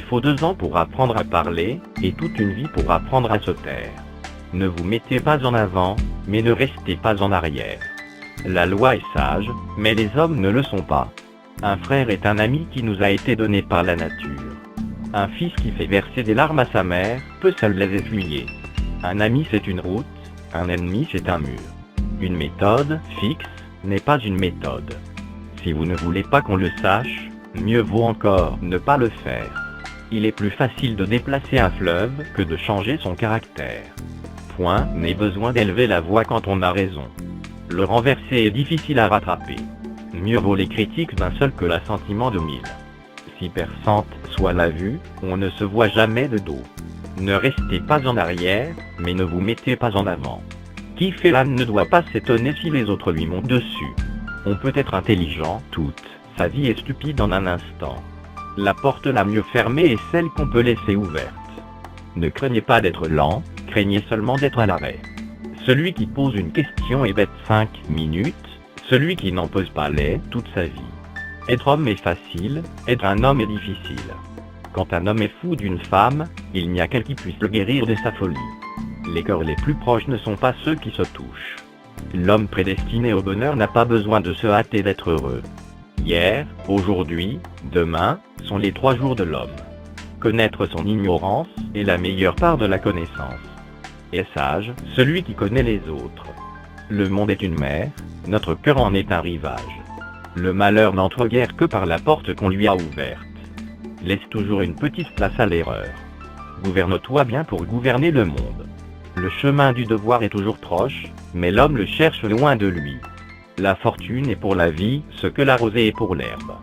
faut 2 ans pour apprendre à parler, et toute une vie pour apprendre à se taire. Ne vous mettez pas en avant, mais ne restez pas en arrière. La loi est sage, mais les hommes ne le sont pas. Un frère est un ami qui nous a été donné par la nature. Un fils qui fait verser des larmes à sa mère, peut seul les essuyer. Un ami c'est une route, un ennemi c'est un mur. Une méthode fixe n'est pas une méthode. Si vous ne voulez pas qu'on le sache, mieux vaut encore ne pas le faire. Il est plus facile de déplacer un fleuve que de changer son caractère. Point n'est besoin d'élever la voix quand on a raison. Le renverser est difficile à rattraper. Mieux vaut les critiques d'un seul que l'assentiment de 1000. Si perçante soit la vue, on ne se voit jamais de dos. Ne restez pas en arrière, mais ne vous mettez pas en avant. Qui fait l'âne ne doit pas s'étonner si les autres lui montent dessus. On peut être intelligent toute sa vie est stupide en un instant. La porte la mieux fermée est celle qu'on peut laisser ouverte. Ne craignez pas d'être lent, craignez seulement d'être à l'arrêt. Celui qui pose une question est bête 5 minutes, celui qui n'en pose pas l'est toute sa vie. Être homme est facile, être un homme est difficile. Quand un homme est fou d'une femme, il n'y a qu'elle qui puisse le guérir de sa folie. Les cœurs les plus proches ne sont pas ceux qui se touchent. L'homme prédestiné au bonheur n'a pas besoin de se hâter d'être heureux. Hier, aujourd'hui, demain, sont les 3 jours de l'homme. Connaître son ignorance est la meilleure part de la connaissance. Est sage, celui qui connaît les autres. Le monde est une mer, notre cœur en est un rivage. Le malheur n'entre guère que par la porte qu'on lui a ouverte. Laisse toujours une petite place à l'erreur. Gouverne-toi bien pour gouverner le monde. Le chemin du devoir est toujours proche, mais l'homme le cherche loin de lui. La fortune est pour la vie ce que la rosée est pour l'herbe.